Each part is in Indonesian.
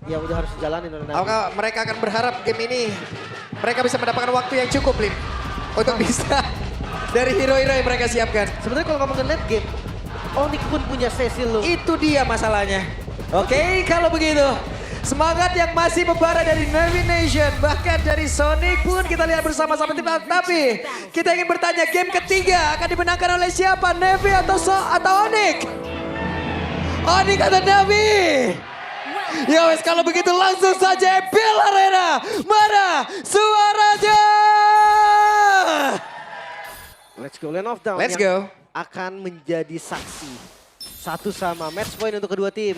ya udah harus dijalanin oleh Navi. Apakah mereka akan berharap game ini mereka bisa mendapatkan waktu yang cukup, Lim? Untuk bisa dari hero-hero yang mereka siapkan. Sebenarnya kalau ngomongin late game, Onyx pun punya Cecil loh. Itu dia masalahnya. Oke, kalau begitu. Semangat yang masih membara dari Navi Nation. Bahkan dari Sonic pun kita lihat bersama-sama tim. Tapi kita ingin bertanya, game ketiga akan dimenangkan oleh siapa? Navi atau Onyx? Onyx atau Navi? Ya wes, kalau begitu langsung saja Bel Arena. Mana suaranya? Let's go, Land of Down. Let's yang go. akan menjadi saksi. Satu sama match point untuk kedua tim.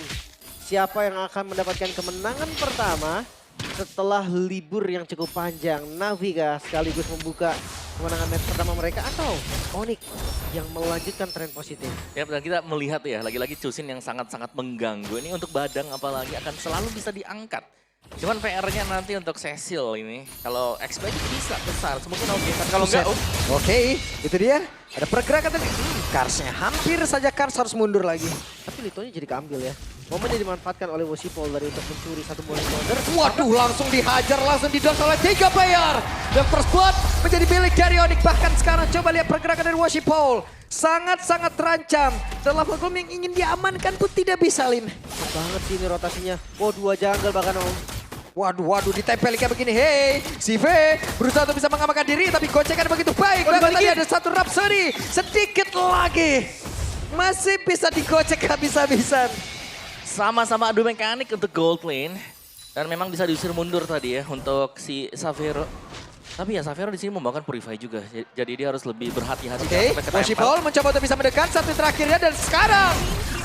Siapa yang akan mendapatkan kemenangan pertama setelah libur yang cukup panjang? Navi kah sekaligus membuka kemenangan match pertama mereka atau Onyx yang melanjutkan tren positif? Ya, dan kita melihat ya, lagi-lagi Chusin yang sangat-sangat mengganggu. Ini untuk Badang apalagi akan selalu bisa diangkat. Cuman PR-nya nanti untuk Cecil ini, kalau expect bisa besar, semungkin oke. Kalau enggak, Oke, itu dia. Ada pergerakan tadi. Karsnya hampir saja Kars harus mundur lagi. Tapi Litonya jadi keambil ya. Momennya dimanfaatkan oleh Wosipol dari untuk mencuri satu bola corner. Waduh, langsung dihajar, langsung didot oleh 3 player. Dan first blood menjadi milik dari Onyx. Bahkan sekarang coba lihat pergerakan dari Wosipol. Sangat-sangat terancam. Dan Lava Gloom yang ingin diamankan pun tidak bisa, Lim. Cepet banget sih ini rotasinya. Oh, 2 jungle bahkan Om. Waduh, ditempel kayak begini. Hey, si V berusaha untuk bisa mengamankan diri, tapi gocekan begitu baik. Bahkan tadi ada satu Rhapsody. Sedikit lagi. Masih bisa digocek habis-habisan. sama-sama adu mekanik untuk gold lane. Dan memang bisa diusir mundur tadi ya untuk si Xavero. Tapi ya Xavero di sini membawakan Purify juga. Jadi dia harus lebih berhati-hati. Oke, Wosipol mencoba untuk bisa mendekat satu terakhirnya dan sekarang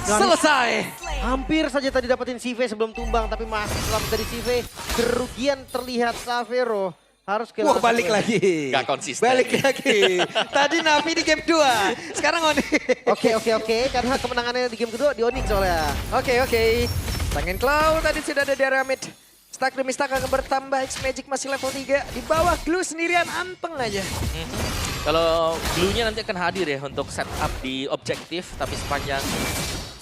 selesai. Hampir saja tadi dapetin CV sebelum tumbang, tapi masih selamat dari CV. Kerugian terlihat Xavero. Harus Wah, balik lagi. Gak konsisten. Balik lagi. Tadi Navi di game 2, sekarang Onyx. Oke. Karena kemenangannya di game kedua di Onyx soalnya. Oke. Tangan Cloud tadi sudah ada di area mid. Stack demi stack akan bertambah. X-Magic masih level 3. Di bawah Glue sendirian anteng aja. Kalau Glue-nya nanti akan hadir ya untuk setup di objektif. Tapi sepanjang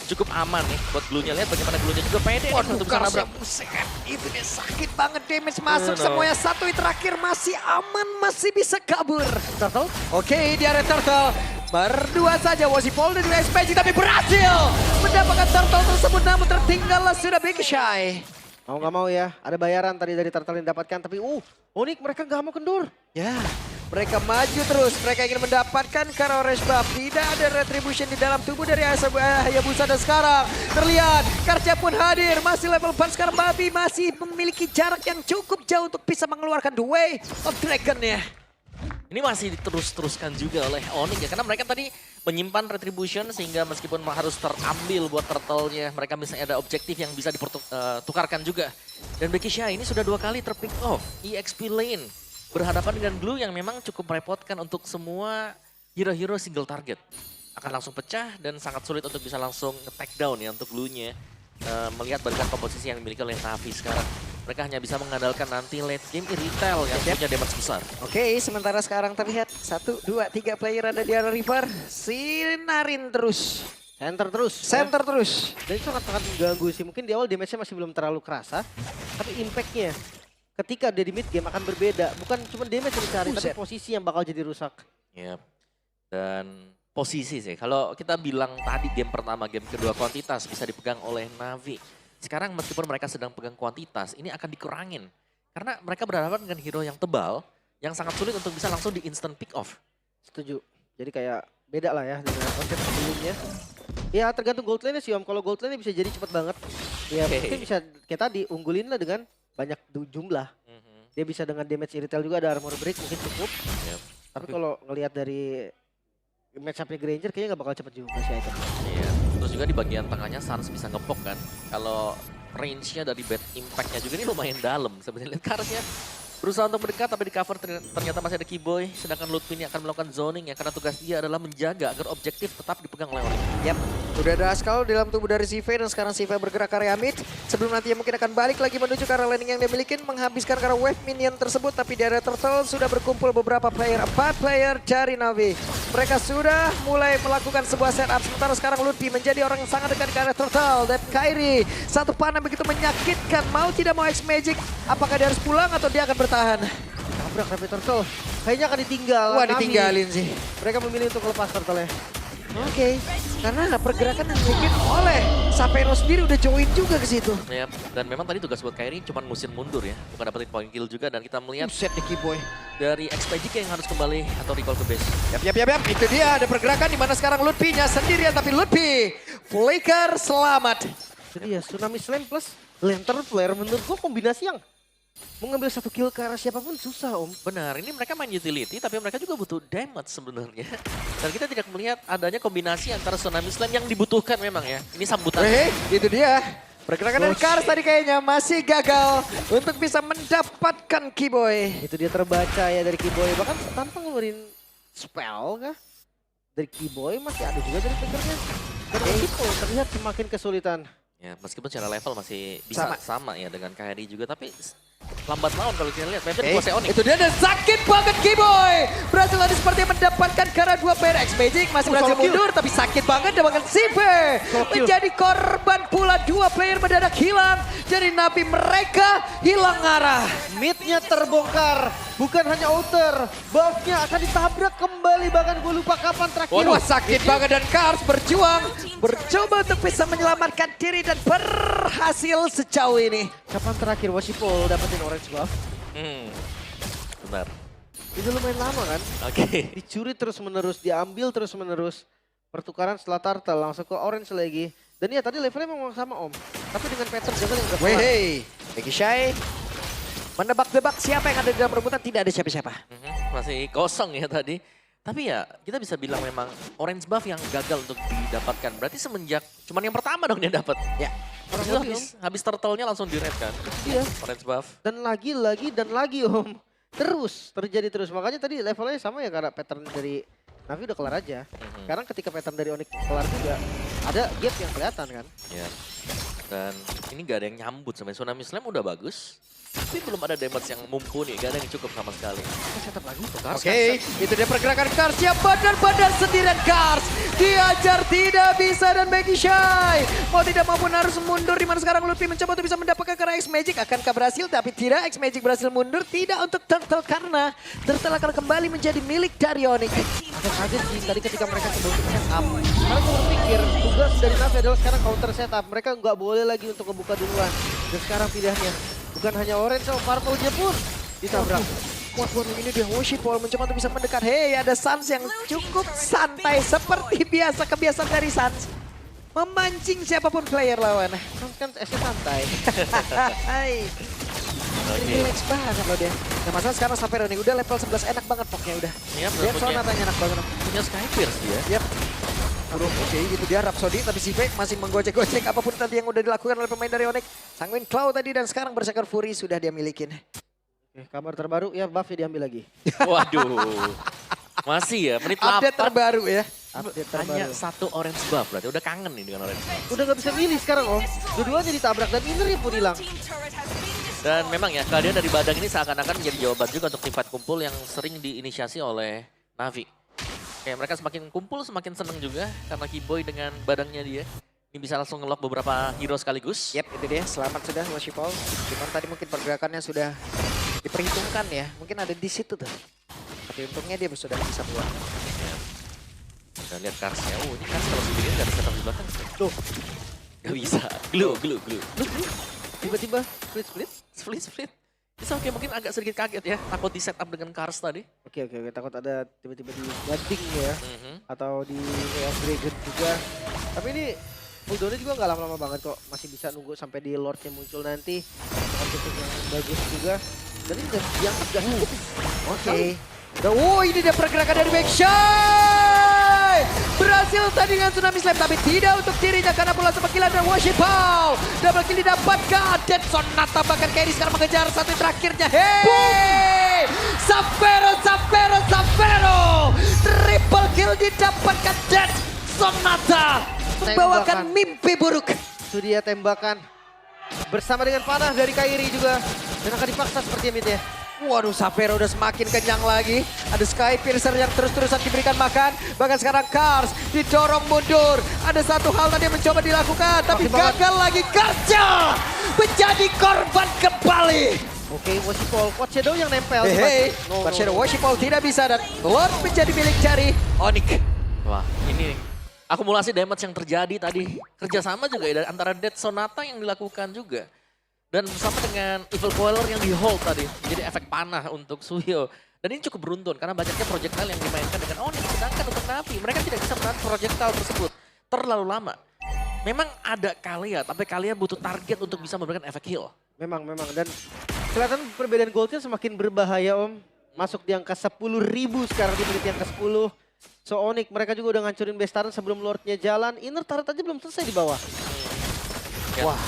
cukup aman nih buat Glue-nya. Lihat bagaimana Glue-nya juga pede. Waduh, untuk bisa nabrak. buset. Itu dia sakit banget, damage masuk semuanya. Satu hit terakhir masih aman, masih bisa kabur. Turtle? Oke, di area Turtle. Berdua saja Wosipol dan juga X-Magic, tapi berhasil mendapatkan Turtle tersebut. Namun tertinggallah sudah Big Shy. Mau nggak mau ya, ada bayaran tadi dari Turtle yang didapatkan. Tapi Onyx mereka nggak mau kendur. Ya, mereka maju terus. Mereka ingin mendapatkan Karo Orange Buff. Tidak ada retribution di dalam tubuh dari Hayabusa. Dan sekarang terlihat Karcia pun hadir. Masih level 4 sekarang. Babi masih memiliki jarak yang cukup jauh untuk bisa mengeluarkan The Way of Dragon-nya. Ini masih diterus-teruskan juga oleh Onyx ya. Karena mereka tadi menyimpan retribution sehingga meskipun harus terambil buat turtle-nya. Mereka misalnya ada objektif yang bisa ditukarkan juga. Dan Becky Shah ini sudah 2 kali terpick off. EXP lane berhadapan dengan Glue yang memang cukup merepotkan untuk semua hero-hero single target. Akan langsung pecah dan sangat sulit untuk bisa langsung nge-take down ya untuk Glue-nya. Melihat barisan komposisi yang dimiliki oleh Navi sekarang. Mereka hanya bisa mengandalkan nanti late game retail yang punya damage besar. Oke, sementara sekarang terlihat 1, 2, 3 player ada di area river. Sinarin terus. Center terus. Center terus. Dan itu sangat mengganggu sih. Mungkin di awal damage-nya masih belum terlalu kerasa. Tapi impact-nya ketika dia di mid game akan berbeda. Bukan cuma damage yang dicari, tapi posisi yang bakal jadi rusak. Yep. Dan posisi sih, kalau kita bilang tadi game pertama, game kedua kuantitas bisa dipegang oleh Navi. Sekarang meskipun mereka sedang pegang kuantitas, ini akan dikurangin. Karena mereka berhadapan dengan hero yang tebal, yang sangat sulit untuk bisa langsung di instant pick off. Setuju. Jadi kayak beda lah ya dengan konsep sebelumnya. Ya tergantung gold lane-nya sih Om. Kalau gold lane bisa jadi cepet banget. Ya mungkin bisa kayak tadi unggulin lah dengan banyak jumlah. Dia bisa dengan damage retail juga, ada armor break mungkin cukup. Yep. Tapi kalau ngelihat dari match-up-nya Granger kayaknya gak bakal cepet juga sih item. Iya. Terus juga di bagian tengahnya Sans bisa ngepok kan. Kalau range-nya dari bad impact-nya juga ini lumayan dalam. Sebenarnya lihat Karsnya berusaha untuk mendekat tapi di cover ternyata masih ada Keyboy. Sedangkan Lutfin yang akan melakukan zoning ya. Karena tugas dia adalah menjaga agar objektif tetap dipegang oleh Onyx. Yap, udah ada Askal di dalam tubuh dari Sive dan sekarang Sive bergerak ke area mid. Sebelum nantinya mungkin akan balik lagi menuju ke arah landing yang dia miliki. Menghabiskan karena wave minion tersebut. Tapi di area Turtle sudah berkumpul beberapa player. 4 player dari Navi. mereka sudah mulai melakukan sebuah setup. Sementara sekarang Lutfi menjadi orang yang sangat dekat ke arah Turtle. Dan Kairi, satu panah begitu menyakitkan. Mau tidak mau X-Magic, apakah dia harus pulang atau dia akan bertahan? Tabrak tapi Turtle. Kayaknya akan ditinggal. Wah, Nami. ditinggalin sih. Mereka memilih untuk lepas Turtle ya. Oke, karena pergerakan yang dibikin oleh Sapero sendiri udah join juga ke situ. Ya, dan memang tadi tugas buat Kairi cuma ngusir mundur ya, bukan dapetin point kill juga. Dan kita melihat Set di Keyboy. dari X-Magic yang harus kembali atau recall ke base. Yap. Itu dia ada pergerakan di mana sekarang Lutfi-nya sendirian. Tapi Lutfi, flicker selamat. Jadi ya Tsunami Slam plus Lantern Flare menurut gua kombinasi yang mengambil satu kill ke arah siapapun susah Om. Benar, ini mereka main utility tapi mereka juga butuh damage sebenarnya. Dan kita tidak melihat adanya kombinasi antara Tsunami Slam yang dibutuhkan memang ya. Ini sambutan. Itu dia. Pergerakan dari Kars tadi kayaknya masih gagal untuk bisa mendapatkan Keyboy. Itu dia terbaca ya dari Keyboy. Bahkan tanpa ngeluarin spell kah? Dari Keyboy masih ada juga dari triggernya. Dan Oshipo terlihat semakin kesulitan. Ya, meskipun secara level masih bisa sama ya dengan Kairi juga, tapi lambat laun kalau kita lihat. Memang dikuasai Onyx. Itu dia dan sakit banget Keyboy. Berhasil tadi seperti mendapatkan karena 2 player X-Magic. Masih berhasil mundur tapi sakit banget dapatkan Sive. Menjadi korban pula 2 player mendadak hilang. Jadi Navi mereka hilang arah. Mid-nya terbongkar. Bukan hanya outer. Buff-nya akan ditabrak kembali. Bahkan gue lupa kapan terakhir. Wah, sakit banget dan Kars berjuang. Bercoba untuk bisa menyelamatkan diri dan berhasil sejauh ini. Kapan terakhir Washipo dapetin orange buff? Benar. Itu lumayan lama kan? Oke. Dicuri terus-menerus, diambil terus-menerus. Pertukaran setelah Turtle langsung ke orange lagi. Dan ya tadi levelnya memang sama Om. Tapi dengan pattern jungle yang udah kelar. Wehey, Becky Shy menebak-nebak siapa yang ada di dalam rebutan, tidak ada siapa-siapa. Masih kosong ya tadi. Tapi ya kita bisa bilang memang orange buff yang gagal untuk didapatkan. Berarti semenjak cuman yang pertama dong dia dapat. Ya. Habis itu habis turtle-nya langsung di red kan. Iya. Orange buff. Dan lagi Om. Terus terjadi terus. Makanya tadi levelnya sama ya karena pattern dari Navi udah kelar aja. Sekarang ketika pattern dari Onyx kelar juga ada gap yang kelihatan kan. Ya. Dan ini gak ada yang nyambut sampai Tsunami Slam udah bagus. Tapi belum ada damage yang mumpuni, gak ada yang cukup sama sekali. Setup lagi. Oke, itu dia pergerakan Kars. Ya badan-badan sendirian Kars. Diajar tidak bisa dan Becky Shy. Mau tidak maupun harus mundur. Dimana sekarang Lutfi mencoba untuk bisa mendapatkan karena X-Magic. Akankah berhasil? Tapi tidak, X-Magic berhasil mundur. Tidak untuk Turtle karena Turtle akan kembali menjadi milik dari Onyx. Agak kaget sih tadi ketika mereka coba untuk setup. Karena gue berpikir tugas dari Navi adalah sekarang counter setup. Mereka nggak boleh lagi untuk ngebuka duluan. Dan sekarang pilihannya bukan hanya orange sama purple-nya pun ditabrak. Kuat ini dia Washipo mencoba untuk bisa mendekat. Hei, ada Sans yang cukup santai seperti biasa kebiasaan dari Sans. Memancing siapapun player lawan. Kan esnya santai. Hai. Relax banget loh dia. Nah masalah sekarang sampai Roni udah level 11 enak banget pokoknya udah. Iya, Lihat Sonatanya enak banget. punya Sky Pierce dia. Yap. Oke, gitu dia Rhapsody tapi si Fake masih menggocek-gocek apapun tadi yang udah dilakukan oleh pemain dari Onyx. Sanguine Claw tadi dan sekarang Berserker Fury sudah dia milikin. Oke, kabar terbaru ya buff-nya diambil lagi. Waduh. Masih ya, menit 8. Update terbaru ya. Update Hanya terbaru. satu orange buff berarti. Udah kangen nih dengan orange buff. Udah nggak bisa milih sekarang Om. Dua-duanya ditabrak dan innernya pun hilang. Dan memang ya kehadiran dari Badang ini seakan-akan menjadi jawaban juga untuk tim fight kumpul yang sering diinisiasi oleh Navi. Kayak mereka semakin kumpul semakin seneng juga karena Keyboy dengan badangnya dia. Ini bisa langsung ngelock beberapa hero sekaligus. Yap, itu dia. Selamat sudah Washipo. Cuman tadi mungkin pergerakannya sudah diperhitungkan ya. Mungkin ada di situ tuh. Tapi untungnya dia sudah bisa buat. Kita lihat Karsnya. Oh ini Kars kalau sendirian gak bisa di belakang. Tuh, Gak bisa. Glue. tiba-tiba split. Split. Bisa oke mungkin agak sedikit kaget ya. Takut di setup dengan Kars tadi. Oke, takut ada tiba-tiba di banting ya. Atau di Dragon juga. Tapi ini cooldownnya juga nggak lama-lama banget kok. Masih bisa nunggu sampai di Lordnya muncul nanti. Dengan titik yang bagus juga. Dan ini udah diangkat gak? Oke. Ini dia pergerakan dari Bekshay. Berhasil tadi dengan Tsunami Slam tapi tidak untuk dirinya karena bola sebekilan dan Washipo. Double kill didapatkan. Dan Sonata bahkan Kairi sekarang mengejar satu terakhirnya. Hei! Sapero. Triple kill didapatkan dan Sonata membawakan mimpi buruk. Itu dia tembakan. Bersama dengan panah dari Kairi juga. Dan akan dipaksa seperti mid ya. Waduh, Sapero udah semakin kenyang lagi. Ada Sky Piercer yang terus-terusan diberikan makan. Bahkan sekarang Kars didorong mundur. Ada satu hal tadi yang mencoba dilakukan, tapi gagal lagi. Karsnya menjadi korban kembali. Oke, Worshipful, Quad Shadow yang nempel. Hei, Shadow Worshipful tidak bisa dan Lord menjadi milik dari Onyx. Wah, ini akumulasi damage yang terjadi tadi. Kerjasama juga ya antara Dead Sonata yang dilakukan juga. Dan bersama dengan Evil Coiler yang di hold tadi. Jadi efek panah untuk Suhyo. Dan ini cukup beruntun karena banyaknya projectile yang dimainkan dengan Onyx. Sedangkan untuk Navi, mereka tidak bisa menahan projectile tersebut. Terlalu lama. Memang ada Kalia, tapi Kalia butuh target untuk bisa memberikan efek heal. Memang. Dan kelihatan perbedaan goldnya semakin berbahaya Om. Masuk di angka 10.000 sekarang di menit yang ke-10. So Onyx mereka juga udah ngancurin Bestaren sebelum Lordnya jalan. Inner turret aja belum selesai di bawah. Ya. Wah,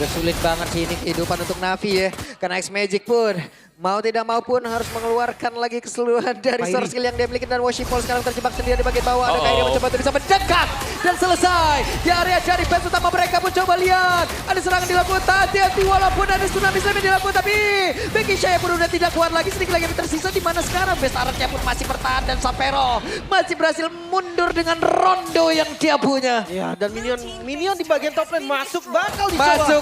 udah sulit banget sih ini kehidupan untuk Navi ya. Karena X-Magic pun mau tidak mau pun harus mengeluarkan lagi keseluruhan dari Fairy. source skill yang dia miliki. Dan Worshipful sekarang terjebak sendiri di bagian bawah. Ada Kairi mencoba untuk bisa mendekat. Dan selesai. Di area cari fans utama mereka pun coba lihat. Ada serangan dilakukan. Hati-hati walaupun ada tsunami slam yang dilakukan. Tapi Becky Shea pun udah tidak kuat lagi. Sedikit lagi yang tersisa di mana sekarang. Bestaren-nya pun masih bertahan. Dan Sapero masih berhasil mundur dengan rondo yang dia punya. Ya, dan minion di bagian top lane masuk bakal dicoba.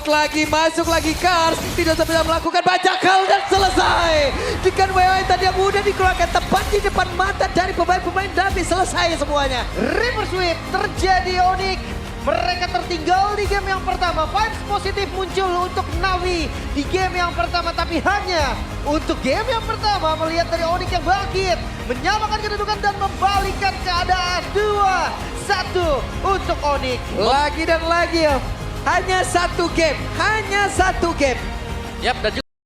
Masuk lagi Kars. Tidak bisa melakukan banyak hal dan selesai. Dengan WOI tadi yang mudah dikeluarkan tepat di depan mata dari pemain-pemain Navi. Selesai semuanya. Reverse sweep terjadi Onyx. Mereka tertinggal di game yang pertama. Vibes positif muncul untuk Navi di game yang pertama. Tapi hanya untuk game yang pertama melihat dari Onyx yang bangkit. Menyamakan kedudukan dan membalikan keadaan 2-1 untuk Onyx. Lagi dan lagi Om. Hanya satu game. Yap, dan juga